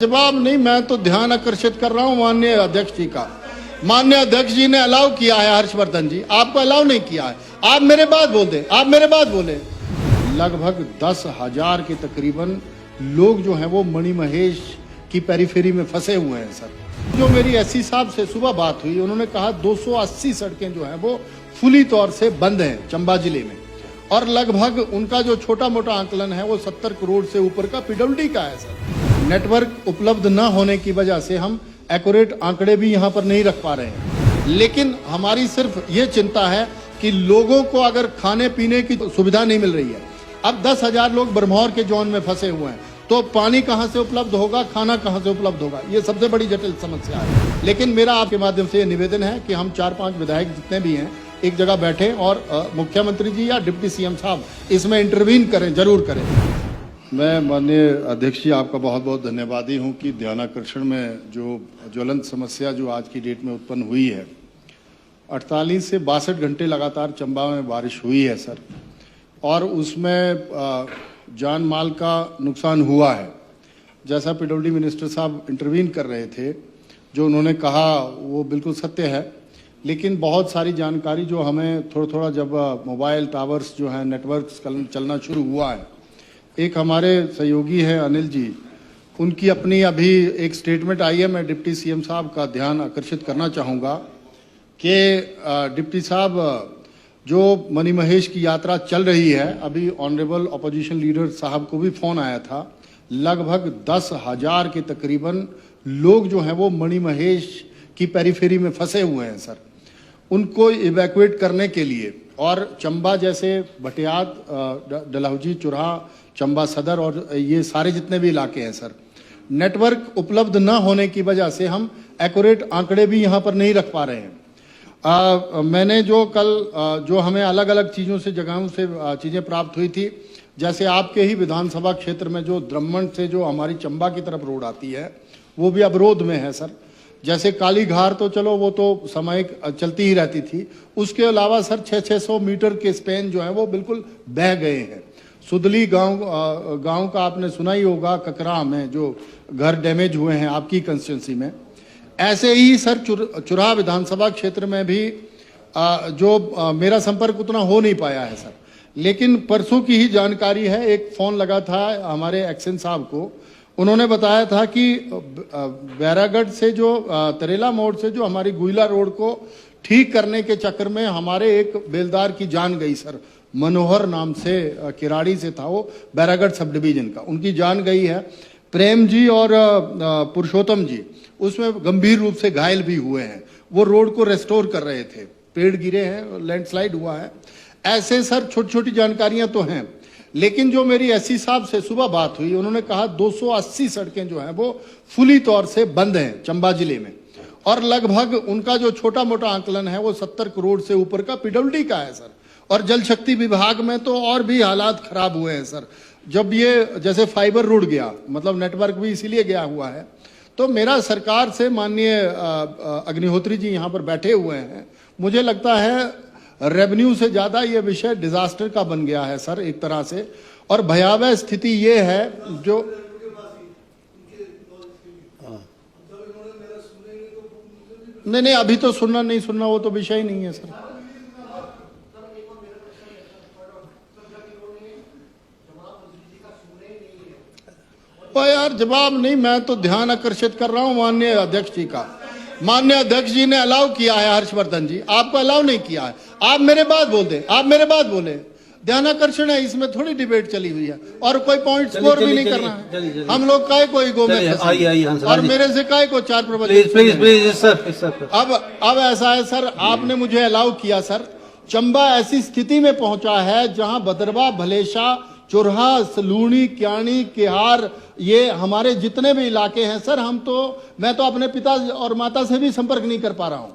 जवाब नहीं, मैं तो ध्यान आकर्षित कर रहा हूं माननीय अध्यक्ष जी का। माननीय अध्यक्ष जी ने अलाउ किया है, हर्षवर्धन जी आपको अलाउ नहीं किया है। आप मेरे बात बोल दें, आप मेरे बात बोले। लगभग 10,000 के तकरीबन लोग जो हैं वो मणिमहेश की पेरीफेरी में फंसे हुए हैं सर। जो मेरी एससी साहब से सुबह बात हुई, उन्होंने कहा 280 सड़कें जो हैं वो फुली तौर से बंद हैं चंबा जिले में, और लगभग उनका जो छोटा मोटा आंकलन है वो 70 करोड़ से ऊपर का पीडब्ल्यूडी का है सर। नेटवर्क उपलब्ध न होने की वजह से हम एक्यूरेट आंकड़े भी यहाँ पर नहीं रख पा रहे हैं, लेकिन हमारी सिर्फ ये चिंता है कि लोगों को अगर खाने पीने की सुविधा नहीं मिल रही है। अब 10,000 लोग बरमौर के जोन में फंसे हुए हैं, तो पानी कहाँ से उपलब्ध होगा, खाना कहाँ से उपलब्ध होगा, ये सबसे बड़ी जटिल समस्या है। लेकिन मेरा आपके माध्यम से ये निवेदन है कि हम 4-5 विधायक जितने भी हैं एक जगह बैठे और मुख्यमंत्री जी या डिप्टी सीएम साहब इसमें इंटरवीन करें, जरूर करें। मैं माननीय अध्यक्ष जी आपका बहुत बहुत धन्यवादी हूं कि ध्यानाकर्षण में जो ज्वलंत समस्या जो आज की डेट में उत्पन्न हुई है, 48 से 62 घंटे लगातार चंबा में बारिश हुई है सर, और उसमें जान माल का नुकसान हुआ है। जैसा पीडब्ल्यूडी मिनिस्टर साहब इंटरवीन कर रहे थे, जो उन्होंने कहा वो बिल्कुल सत्य है, लेकिन बहुत सारी जानकारी जो हमें थोड़ा थोड़ा जब मोबाइल टावर्स जो हैं नेटवर्क चलना शुरू हुआ है, एक हमारे सहयोगी हैं अनिल जी, उनकी अपनी अभी एक स्टेटमेंट आई है। मैं डिप्टी सीएम साहब का ध्यान आकर्षित करना चाहूँगा कि डिप्टी साहब जो मणिमहेश की यात्रा चल रही है, अभी ऑनरेबल अपोजिशन लीडर साहब को भी फ़ोन आया था, लगभग 10,000 के तकरीबन लोग जो हैं वो मणिमहेश की पेरीफेरी में फंसे हुए हैं सर। उनको इवैक्यूएट करने के लिए, और चंबा जैसे भटियात, डलहौजी, चुराहा, चंबा सदर और ये सारे जितने भी इलाके हैं सर, नेटवर्क उपलब्ध न होने की वजह से हम एक्यूरेट आंकड़े भी यहाँ पर नहीं रख पा रहे हैं। मैंने जो कल जो हमें अलग अलग चीज़ों से, जगहों से चीज़ें प्राप्त हुई थी, जैसे आपके ही विधानसभा क्षेत्र में जो द्रम्मन से जो हमारी चंबा की तरफ रोड आती है वो भी अवरोध में है सर। जैसे काली घार तो चलो वो तो सामयिक चलती ही रहती थी, उसके अलावा सर 600 मीटर के स्पेन जो है वो बिल्कुल बह गए हैं। सुदली गांव का आपने सुना ही होगा, ककरा में जो घर डैमेज हुए हैं आपकी कंस्टिट्यूंसी में। ऐसे ही सर चुराहा विधानसभा क्षेत्र में भी जो मेरा संपर्क उतना हो नहीं पाया है सर, लेकिन परसों की ही जानकारी है, एक फ़ोन लगा था हमारे एक्शन साहब को, उन्होंने बताया था कि बैरागढ़ से जो तरेला मोड़ से जो हमारी गुइला रोड को ठीक करने के चक्कर में हमारे एक बेलदार की जान गई सर। मनोहर नाम से किराड़ी से था वो, बैरागढ़ सब डिवीजन का, उनकी जान गई है। प्रेम जी और पुरुषोत्तम जी उसमें गंभीर रूप से घायल भी हुए हैं। वो रोड को रेस्टोर कर रहे थे, पेड़ गिरे हैं, लैंडस्लाइड हुआ है। ऐसे सर छोटी छोटी जानकारियां तो हैं, लेकिन जो मेरी एससी साहब से सुबह बात हुई, उन्होंने कहा 280 सड़कें जो हैं वो फुली तौर से बंद हैं चंबा जिले में, और लगभग उनका जो छोटा मोटा आंकलन है वो 70 करोड़ से ऊपर का पीडब्ल्यूडी का है सर। और जल शक्ति विभाग में तो और भी हालात खराब हुए हैं सर। जब ये जैसे फाइबर रुड़ गया, मतलब नेटवर्क भी इसीलिए गया हुआ है। तो मेरा सरकार से, माननीय अग्निहोत्री जी यहाँ पर बैठे हुए हैं, मुझे लगता है रेवेन्यू से ज़्यादा ये विषय डिजास्टर का बन गया है सर एक तरह से, और भयावह स्थिति ये है जो नहीं अभी तो सुनना नहीं सुनना वो तो विषय ही नहीं है सर। तो यार जवाब नहीं, मैं तो ध्यान आकर्षित कर रहा हूं माननीय अध्यक्ष जी का। माननीय अध्यक्ष जी ने अलाउ किया है, हर्षवर्धन जी आपको अलाउ नहीं किया है। आप मेरे बात बोल दें, आप मेरे बात बोले। ध्यानाकर्षण है, इसमें थोड़ी डिबेट चली हुई है, और कोई पॉइंट स्कोर भी नहीं करना है। हम लोग काय कोई गो में और मेरे से काय को 4 प्रबंध। अब ऐसा है सर, आपने मुझे अलाउ किया सर। चंबा ऐसी स्थिति में पहुंचा है जहां बदरवा, भलेशा, चुरहा, सलूनी, क्याणी, केहार, ये हमारे जितने भी इलाके हैं सर, मैं तो अपने पिता और माता से भी संपर्क नहीं कर पा रहा हूं।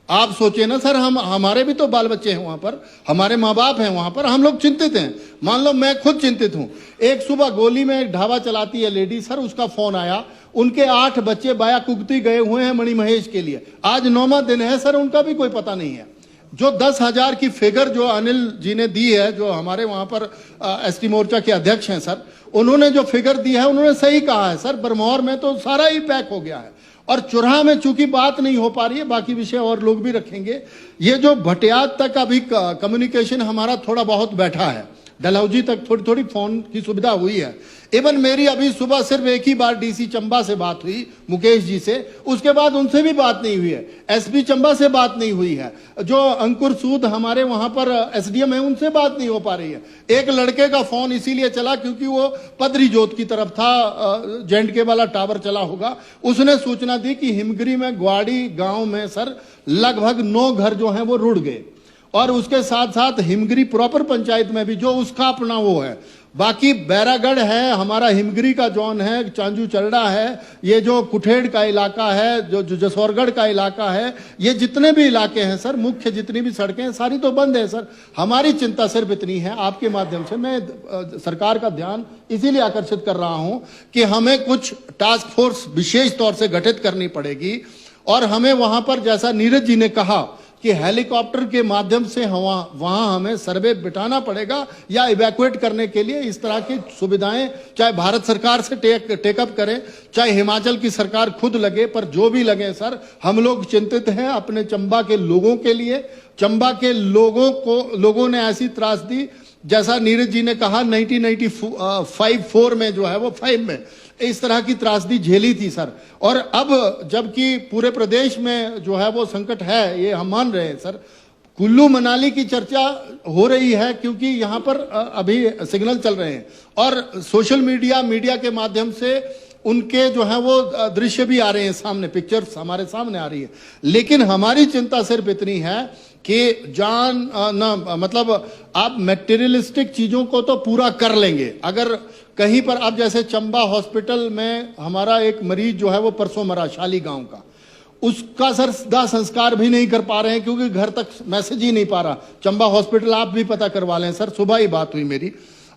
आप सोचिए ना सर, हमारे भी तो बाल बच्चे हैं वहां पर, हमारे माँ बाप हैं वहां पर, हम लोग चिंतित हैं। मान लो मैं खुद चिंतित हूं। एक सुबह गोली में एक ढाबा चलाती है लेडी सर, उसका फोन आया, उनके 8 बच्चे बाया कुगती गए हुए हैं मणिमहेश के लिए। आज 9वां दिन है सर, उनका भी कोई पता नहीं है। जो 10,000 की फिगर जो अनिल जी ने दी है, जो हमारे वहां पर एसटी मोर्चा के अध्यक्ष हैं सर, उन्होंने जो फिगर दी है उन्होंने सही कहा है सर। बरमौर में तो सारा ही पैक हो गया है और चुराह में चूंकि बात नहीं हो पा रही है, बाकी विषय और लोग भी रखेंगे। ये जो भटियात तक अभी कम्युनिकेशन हमारा थोड़ा बहुत बैठा है, डलहौजी तक थोड़ी थोड़ी फोन की सुविधा हुई है। इवन मेरी अभी सुबह सिर्फ एक ही बार डीसी चंबा से बात हुई, मुकेश जी से, उसके बाद उनसे भी बात नहीं हुई है। एसपी चंबा से बात नहीं हुई है। जो अंकुर सूद हमारे वहां पर एसडीएम है, उनसे बात नहीं हो पा रही है। एक लड़के का फोन इसीलिए चला क्योंकि वो पदरी जोत की तरफ था, जेंडके वाला टावर चला होगा। उसने सूचना दी कि हिमगिरी में ग्वाड़ी गांव में सर लगभग 9 घर जो हैं वो रुड़ गए, और उसके साथ साथ हिमगिरी प्रॉपर पंचायत में भी जो उसका अपना वो है, बाकी बैरागढ़ है, हमारा हिमगिरी का जोन है, चांजू चरड़ा है, ये जो कुठेड़ का इलाका है, जो जसौरगढ़ का इलाका है, ये जितने भी इलाके हैं सर, मुख्य जितनी भी सड़कें हैं सारी तो बंद है सर। हमारी चिंता सिर्फ इतनी है, आपके माध्यम से मैं सरकार का ध्यान इसीलिए आकर्षित कर रहा हूं कि हमें कुछ टास्क फोर्स विशेष तौर से गठित करनी पड़ेगी, और हमें वहां पर जैसा नीरज जी ने कहा कि हेलीकॉप्टर के माध्यम से वहां हमें सर्वे बिठाना पड़ेगा या इवैक्यूएट करने के लिए इस तरह की सुविधाएं चाहे भारत सरकार से टेकअप करें, चाहे हिमाचल की सरकार खुद लगे, पर जो भी लगे सर, हम लोग चिंतित हैं अपने चंबा के लोगों के लिए। चंबा के लोगों ने ऐसी त्रास दी, जैसा नीरज जी ने कहा 1995 में जो है वो 5 में इस तरह की त्रासदी झेली थी सर। और अब जबकि पूरे प्रदेश में जो है वो संकट है, ये हम मान रहे हैं सर। कुल्लू मनाली की चर्चा हो रही है क्योंकि यहां पर अभी सिग्नल चल रहे हैं और सोशल मीडिया के माध्यम से उनके जो है वो दृश्य भी आ रहे हैं सामने, पिक्चर्स हमारे सामने आ रही है। लेकिन हमारी चिंता सिर्फ इतनी है कि मतलब आप मटेरियलिस्टिक चीजों को तो पूरा कर लेंगे, अगर कहीं पर अब जैसे चंबा हॉस्पिटल में हमारा एक मरीज जो है वो परसों मरा, शाली गांव का, उसका सर दाह संस्कार भी नहीं कर पा रहे हैं क्योंकि घर तक मैसेज ही नहीं पा रहा। चंबा हॉस्पिटल आप भी पता करवा लें सर, सुबह ही बात हुई मेरी,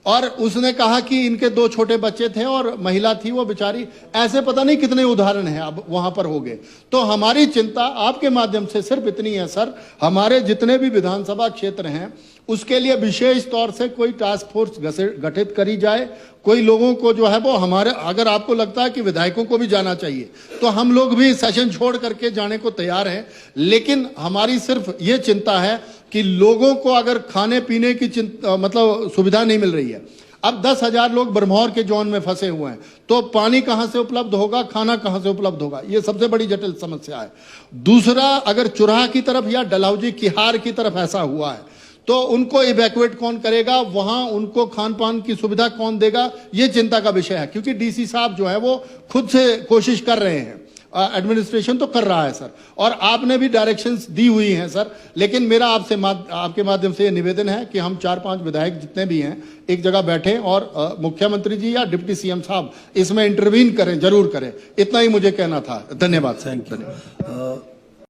और उसने कहा कि इनके 2 छोटे बच्चे थे और महिला थी वो बेचारी। ऐसे पता नहीं कितने उदाहरण हैं अब वहां पर हो गए। तो हमारी चिंता आपके माध्यम से सिर्फ इतनी है सर, हमारे जितने भी विधानसभा क्षेत्र हैं उसके लिए विशेष तौर से कोई टास्क फोर्स गठित करी जाए। कोई लोगों को जो है वो हमारे, अगर आपको लगता है कि विधायकों को भी जाना चाहिए तो हम लोग भी सेशन छोड़ करके जाने को तैयार हैं, लेकिन हमारी सिर्फ ये चिंता है कि लोगों को अगर खाने पीने की मतलब सुविधा नहीं मिल रही है। अब 10,000 लोग बरमौर के जोन में फंसे हुए हैं, तो पानी कहां से उपलब्ध होगा, खाना कहां से उपलब्ध होगा, ये सबसे बड़ी जटिल समस्या है। दूसरा, अगर चुराह की तरफ या डलहौजी किहार की तरफ ऐसा हुआ है तो उनको इवैक्यूएट कौन करेगा, वहां उनको खान पान की सुविधा कौन देगा, ये चिंता का विषय है। क्योंकि डीसी साहब जो है वो खुद से कोशिश कर रहे हैं, एडमिनिस्ट्रेशन तो कर रहा है सर, और आपने भी डायरेक्शंस दी हुई हैं सर। लेकिन मेरा आपके माध्यम से ये निवेदन है कि हम 4-5 विधायक जितने भी हैं एक जगह बैठें और मुख्यमंत्री जी या डिप्टी सीएम साहब इसमें इंटरवीन करें, जरूर करें। इतना ही मुझे कहना था। धन्यवाद। Thank you.